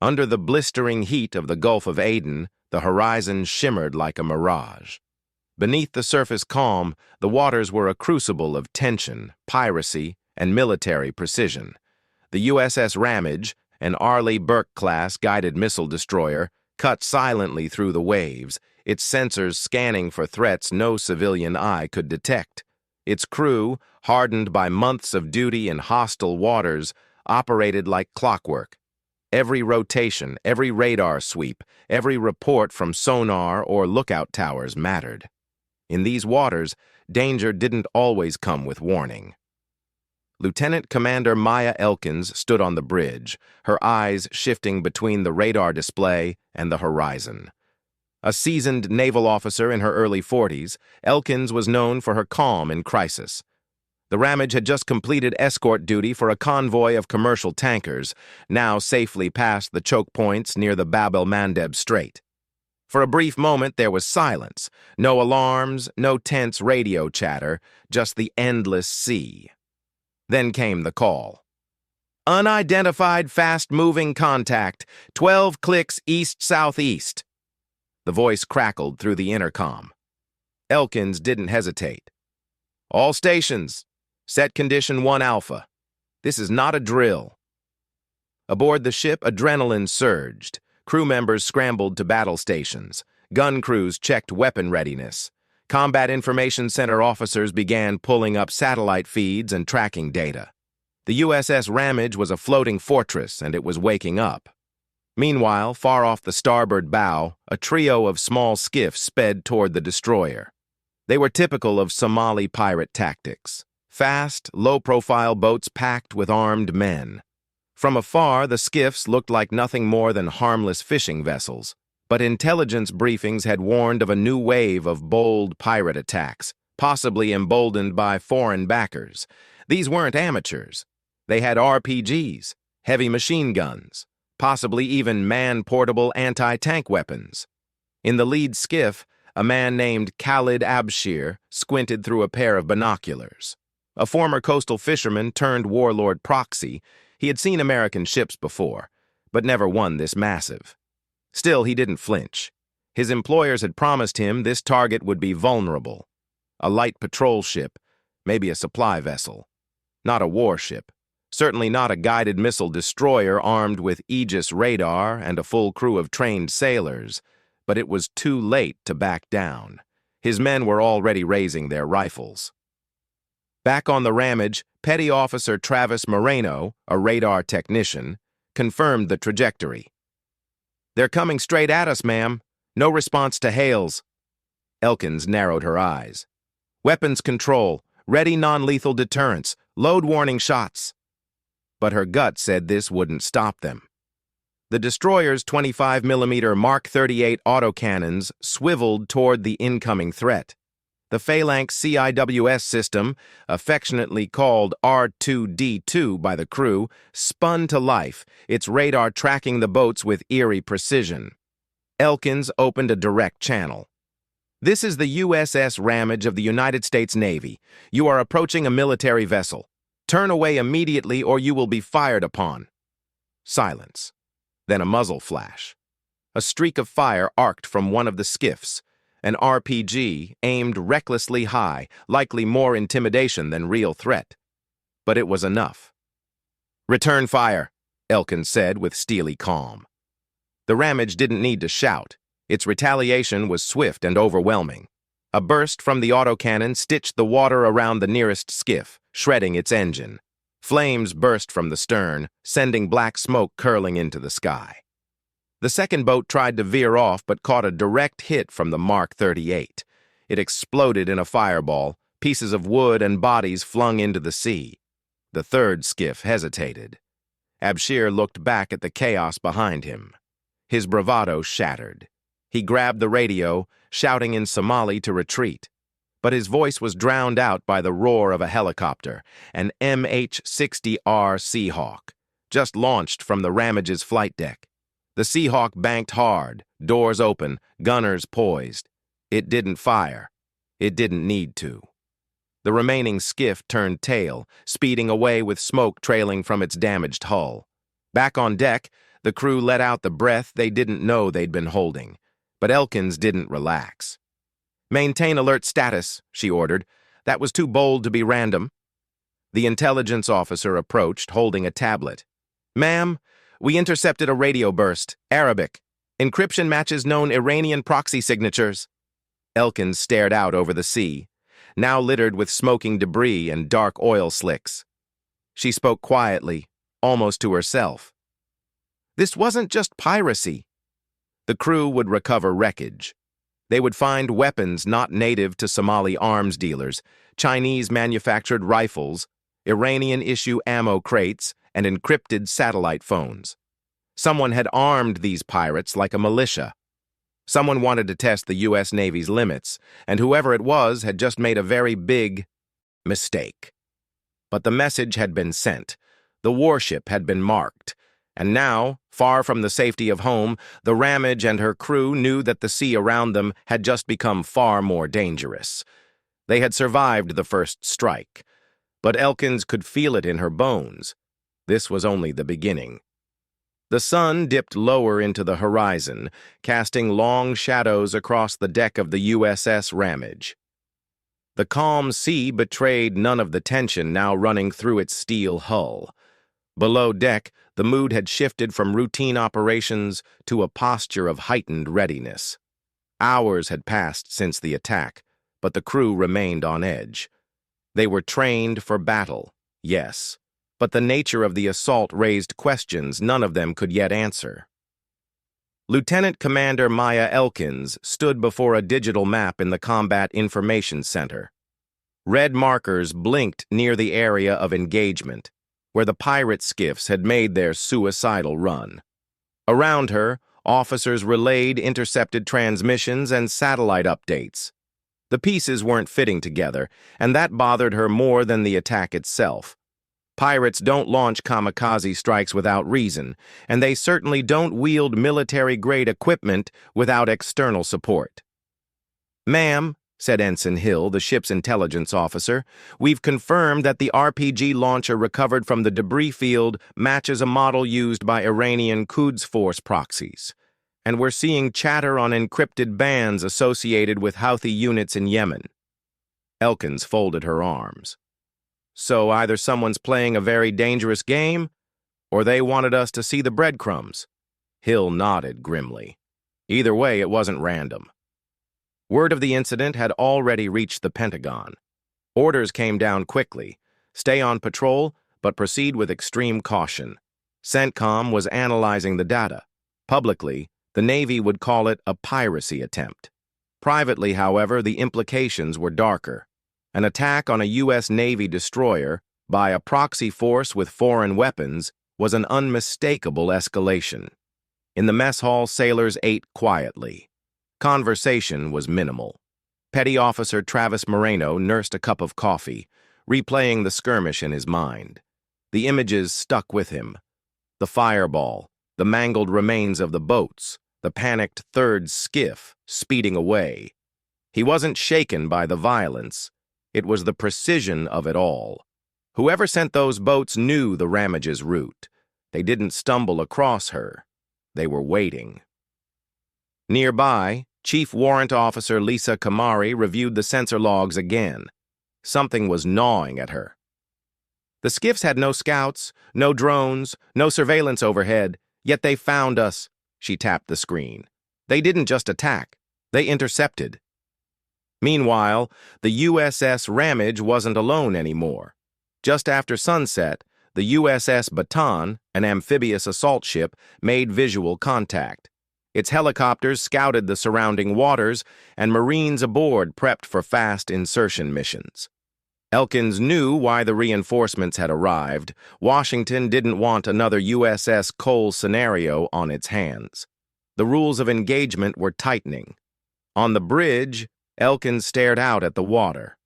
Under the blistering heat of the Gulf of Aden, the horizon shimmered like a mirage. Beneath the surface calm, the waters were a crucible of tension, piracy, and military precision. The USS Ramage, an Arleigh Burke-class guided missile destroyer, cut silently through the waves, its sensors scanning for threats no civilian eye could detect. Its crew, hardened by months of duty in hostile waters, operated like clockwork. Every rotation, every radar sweep, every report from sonar or lookout towers mattered. In these waters, danger didn't always come with warning. Lieutenant Commander Maya Elkins stood on the bridge, her eyes shifting between the radar display and the horizon. A seasoned naval officer in her early 40s, Elkins was known for her calm in crisis. The Ramage had just completed escort duty for a convoy of commercial tankers, now safely past the choke points near the Bab el-Mandeb Strait. For a brief moment there was silence, no alarms, no tense radio chatter, just the endless sea. Then came the call. Unidentified fast-moving contact, 12 clicks east-southeast. The voice crackled through the intercom. Elkins didn't hesitate. All stations, set condition 1 Alpha. This is not a drill. Aboard the ship, adrenaline surged. Crew members scrambled to battle stations. Gun crews checked weapon readiness. Combat Information Center officers began pulling up satellite feeds and tracking data. The USS Ramage was a floating fortress, and it was waking up. Meanwhile, far off the starboard bow, a trio of small skiffs sped toward the destroyer. They were typical of Somali pirate tactics. Fast, low-profile boats packed with armed men. From afar, the skiffs looked like nothing more than harmless fishing vessels, but intelligence briefings had warned of a new wave of bold pirate attacks, possibly emboldened by foreign backers. These weren't amateurs. They had RPGs, heavy machine guns, possibly even man-portable anti-tank weapons. In the lead skiff, a man named Khalid Abshir squinted through a pair of binoculars. A former coastal fisherman turned warlord proxy, he had seen American ships before, but never one this massive. Still, he didn't flinch. His employers had promised him this target would be vulnerable. A light patrol ship, maybe a supply vessel. Not a warship. Certainly not a guided missile destroyer armed with Aegis radar and a full crew of trained sailors. But it was too late to back down. His men were already raising their rifles. Back on the Ramage, Petty Officer Travis Moreno, a radar technician, confirmed the trajectory. They're coming straight at us, ma'am. No response to hails. Elkins narrowed her eyes. Weapons control, ready non-lethal deterrence, load warning shots. But her gut said this wouldn't stop them. The destroyer's 25mm Mark 38 autocannons swiveled toward the incoming threat. The Phalanx CIWS system, affectionately called R2D2 by the crew, spun to life, its radar tracking the boats with eerie precision. Elkins opened a direct channel. This is the USS Ramage of the United States Navy. You are approaching a military vessel. Turn away immediately or you will be fired upon. Silence. Then a muzzle flash. A streak of fire arced from one of the skiffs. An RPG aimed recklessly high, likely more intimidation than real threat. But it was enough. Return fire, Elkins said with steely calm. The Ramage didn't need to shout. Its retaliation was swift and overwhelming. A burst from the autocannon stitched the water around the nearest skiff, shredding its engine. Flames burst from the stern, sending black smoke curling into the sky. The second boat tried to veer off but caught a direct hit from the Mark 38. It exploded in a fireball, pieces of wood and bodies flung into the sea. The third skiff hesitated. Abshir looked back at the chaos behind him. His bravado shattered. He grabbed the radio, shouting in Somali to retreat. But his voice was drowned out by the roar of a helicopter, an MH-60R Seahawk, just launched from the Ramage's flight deck. The Seahawk banked hard, doors open, gunners poised. It didn't fire. It didn't need to. The remaining skiff turned tail, speeding away with smoke trailing from its damaged hull. Back on deck, The crew let out the breath they didn't know they'd been holding, but Elkins didn't relax. "Maintain alert status," she ordered. "That was too bold to be random." The intelligence officer approached, holding a tablet. "Ma'am, we intercepted a radio burst. Arabic. Encryption matches known Iranian proxy signatures." Elkins stared out over the sea, now littered with smoking debris and dark oil slicks. She spoke quietly, almost to herself. This wasn't just piracy. The crew would recover wreckage. They would find weapons not native to Somali arms dealers, Chinese-manufactured rifles, Iranian-issue ammo crates, and encrypted satellite phones. Someone had armed these pirates like a militia. Someone wanted to test the U.S. Navy's limits, and whoever it was had just made a very big mistake. But the message had been sent. The warship had been marked. And now, far from the safety of home, the Ramage and her crew knew that the sea around them had just become far more dangerous. They had survived the first strike, but Elkins could feel it in her bones. This was only the beginning. The sun dipped lower into the horizon, casting long shadows across the deck of the USS Ramage. The calm sea betrayed none of the tension now running through its steel hull. Below deck, the mood had shifted from routine operations to a posture of heightened readiness. Hours had passed since the attack, but the crew remained on edge. They were trained for battle, yes, but the nature of the assault raised questions none of them could yet answer. Lieutenant Commander Maya Elkins stood before a digital map in the Combat Information Center. Red markers blinked near the area of engagement, where the pirate skiffs had made their suicidal run. Around her, officers relayed intercepted transmissions and satellite updates. The pieces weren't fitting together, and that bothered her more than the attack itself. Pirates don't launch kamikaze strikes without reason, and they certainly don't wield military-grade equipment without external support. "Ma'am," said Ensign Hill, the ship's intelligence officer, "we've confirmed that the RPG launcher recovered from the debris field matches a model used by Iranian Quds Force proxies, and we're seeing chatter on encrypted bands associated with Houthi units in Yemen." Elkins folded her arms. "So either someone's playing a very dangerous game, or they wanted us to see the breadcrumbs." Hill nodded grimly. Either way, it wasn't random. Word of the incident had already reached the Pentagon. Orders came down quickly. Stay on patrol, but proceed with extreme caution. CENTCOM was analyzing the data. Publicly, the Navy would call it a piracy attempt. Privately, however, the implications were darker. An attack on a U.S. Navy destroyer by a proxy force with foreign weapons was an unmistakable escalation. In the mess hall, sailors ate quietly. Conversation was minimal. Petty Officer Travis Moreno nursed a cup of coffee, replaying the skirmish in his mind. The images stuck with him. The fireball, the mangled remains of the boats, the panicked third skiff speeding away. He wasn't shaken by the violence. It was the precision of it all. Whoever sent those boats knew the Ramage's route. They didn't stumble across her. They were waiting. Nearby, Chief Warrant Officer Lisa Kamari reviewed the sensor logs again. Something was gnawing at her. "The skiffs had no scouts, no drones, no surveillance overhead, yet they found us," she tapped the screen. "They didn't just attack. They intercepted." Meanwhile, the USS Ramage wasn't alone anymore. Just after sunset, the USS Baton, an amphibious assault ship, made visual contact. Its helicopters scouted the surrounding waters, and Marines aboard prepped for fast insertion missions. Elkins knew why the reinforcements had arrived. Washington didn't want another USS Cole scenario on its hands. The rules of engagement were tightening. On the bridge, Elkins stared out at the water.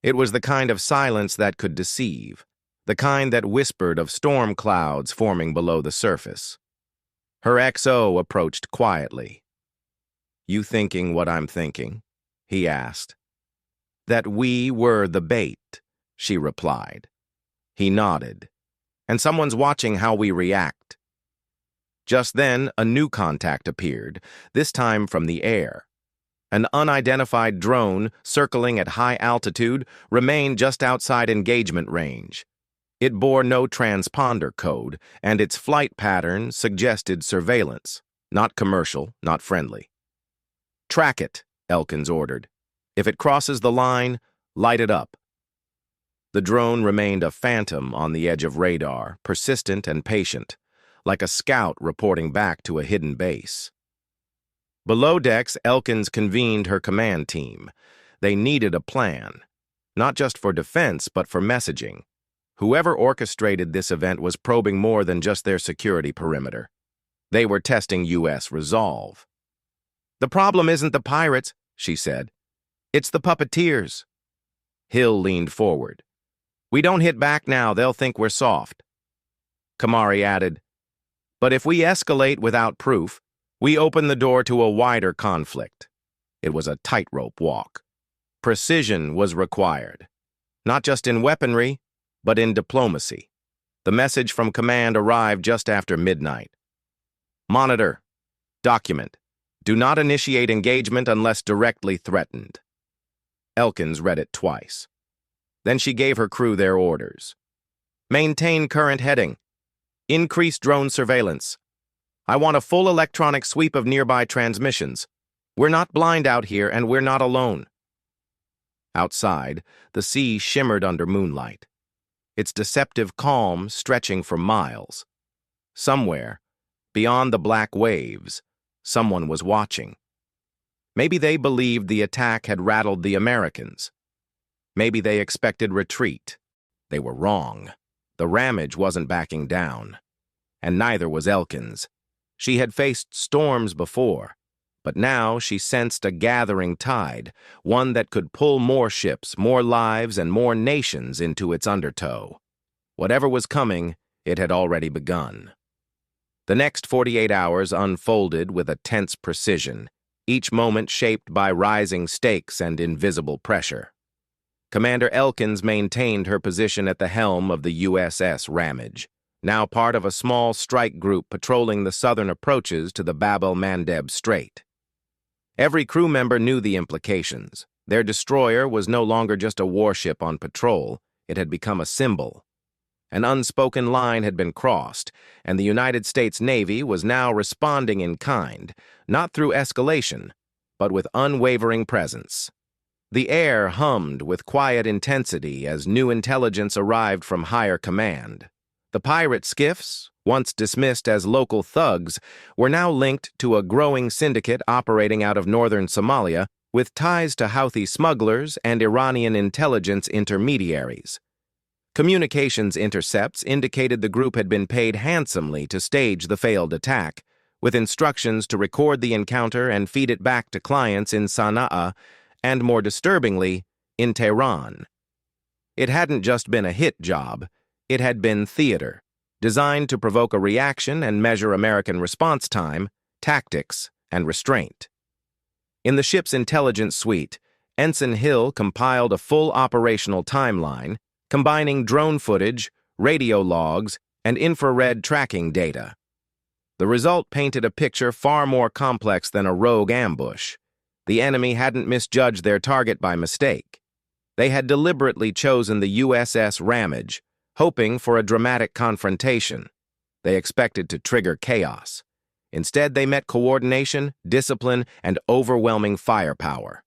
It was the kind of silence that could deceive, the kind that whispered of storm clouds forming below the surface. Her XO approached quietly. "You thinking what I'm thinking?" he asked. "That we were the bait," she replied. He nodded. "And someone's watching how we react." Just then, a new contact appeared, this time from the air. An unidentified drone, circling at high altitude, remained just outside engagement range. It bore no transponder code, and its flight pattern suggested surveillance, not commercial, not friendly. "Track it," Elkins ordered. "If it crosses the line, light it up." The drone remained a phantom on the edge of radar, persistent and patient, like a scout reporting back to a hidden base. Below decks, Elkins convened her command team. They needed a plan, not just for defense, but for messaging. Whoever orchestrated this event was probing more than just their security perimeter. They were testing U.S. resolve. "The problem isn't the pirates," she said. "It's the puppeteers." Hill leaned forward. "We don't hit back now, they'll think we're soft." Kamari added, "But if we escalate without proof, we open the door to a wider conflict." It was a tightrope walk. Precision was required, not just in weaponry, but in diplomacy. The message from command arrived just after midnight. "Monitor. Document. Do not initiate engagement unless directly threatened." Elkins read it twice. Then she gave her crew their orders. "Maintain current heading. Increase drone surveillance. I want a full electronic sweep of nearby transmissions. We're not blind out here, and we're not alone." Outside, the sea shimmered under moonlight, its deceptive calm stretching for miles. Somewhere, beyond the black waves, someone was watching. Maybe they believed the attack had rattled the Americans. Maybe they expected retreat. They were wrong. The Ramage wasn't backing down. And neither was Elkins. She had faced storms before, but now she sensed a gathering tide, one that could pull more ships, more lives, and more nations into its undertow. Whatever was coming, it had already begun. The next 48 hours unfolded with a tense precision, each moment shaped by rising stakes and invisible pressure. Commander Elkins maintained her position at the helm of the USS Ramage, now part of a small strike group patrolling the southern approaches to the Bab el-Mandeb Strait. Every crew member knew the implications. Their destroyer was no longer just a warship on patrol, it had become a symbol. An unspoken line had been crossed, and the United States Navy was now responding in kind, not through escalation, but with unwavering presence. The air hummed with quiet intensity as new intelligence arrived from higher command. The pirate skiffs, once dismissed as local thugs, were now linked to a growing syndicate operating out of northern Somalia with ties to Houthi smugglers and Iranian intelligence intermediaries. Communications intercepts indicated the group had been paid handsomely to stage the failed attack, with instructions to record the encounter and feed it back to clients in Sana'a and, more disturbingly, in Tehran. It hadn't just been a hit job. It had been theater, designed to provoke a reaction and measure American response time, tactics, and restraint. In the ship's intelligence suite, Ensign Hill compiled a full operational timeline, combining drone footage, radio logs, and infrared tracking data. The result painted a picture far more complex than a rogue ambush. The enemy hadn't misjudged their target by mistake. They had deliberately chosen the USS Ramage, hoping for a dramatic confrontation. They expected to trigger chaos. Instead, they met coordination, discipline, and overwhelming firepower.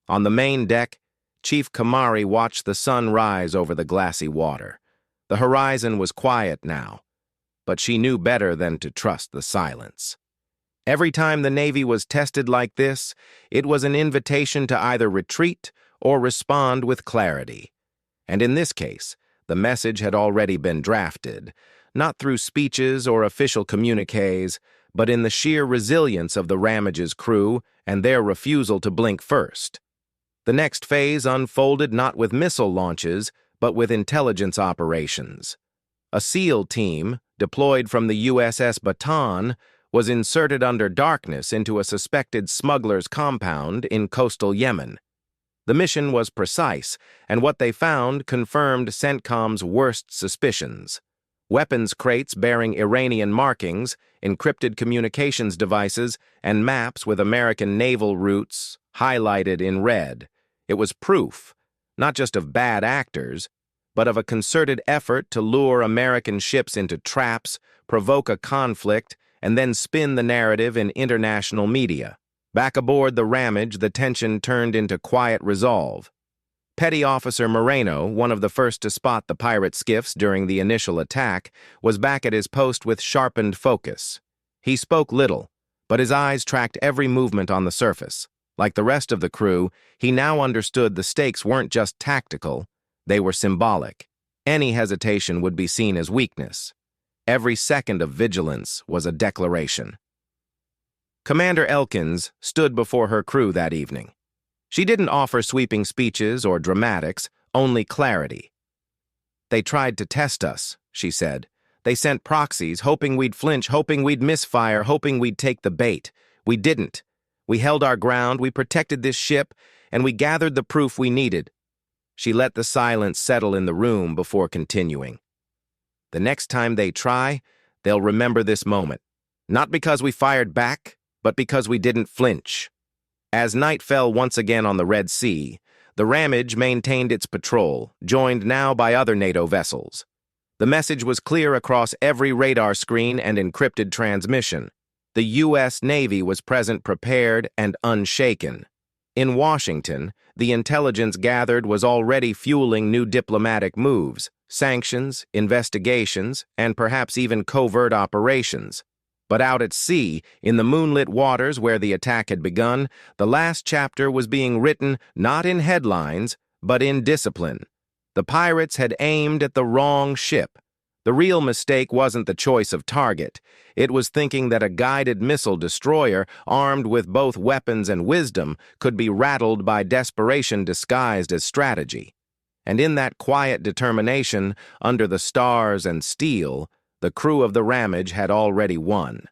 On the main deck, Chief Kamari watched the sun rise over the glassy water. The horizon was quiet now, but she knew better than to trust the silence. Every time the Navy was tested like this, it was an invitation to either retreat or respond with clarity. And in this case, the message had already been drafted, not through speeches or official communiques, but in the sheer resilience of the Ramage's crew and their refusal to blink first. The next phase unfolded not with missile launches, but with intelligence operations. A SEAL team, deployed from the USS Bataan, was inserted under darkness into a suspected smuggler's compound in coastal Yemen. The mission was precise, and what they found confirmed CENTCOM's worst suspicions. weapons crates bearing Iranian markings, encrypted communications devices, and maps with American naval routes highlighted in red. It was proof, not just of bad actors, but of a concerted effort to lure American ships into traps, provoke a conflict, and then spin the narrative in international media. Back aboard the Ramage, the tension turned into quiet resolve. Petty Officer Moreno, one of the first to spot the pirate skiffs during the initial attack, was back at his post with sharpened focus. He spoke little, but his eyes tracked every movement on the surface. Like the rest of the crew, he now understood the stakes weren't just tactical, they were symbolic. Any hesitation would be seen as weakness. Every second of vigilance was a declaration. Commander Elkins stood before her crew that evening. She didn't offer sweeping speeches or dramatics, only clarity. "They tried to test us," she said. "They sent proxies, hoping we'd flinch, hoping we'd misfire, hoping we'd take the bait. We didn't. We held our ground, we protected this ship, and we gathered the proof we needed." She let the silence settle in the room before continuing. "The next time they try, they'll remember this moment. Not because we fired back, but because we didn't flinch." As night fell once again on the Red Sea, the Ramage maintained its patrol, joined now by other NATO vessels. The message was clear across every radar screen and encrypted transmission. The U.S. Navy was present, prepared, and unshaken. In Washington, the intelligence gathered was already fueling new diplomatic moves, sanctions, investigations, and perhaps even covert operations. But out at sea, in the moonlit waters where the attack had begun, the last chapter was being written not in headlines, but in discipline. The pirates had aimed at the wrong ship. The real mistake wasn't the choice of target. It was thinking that a guided missile destroyer, armed with both weapons and wisdom, could be rattled by desperation disguised as strategy. And in that quiet determination, under the stars and steel, the crew of the Ramage had already won.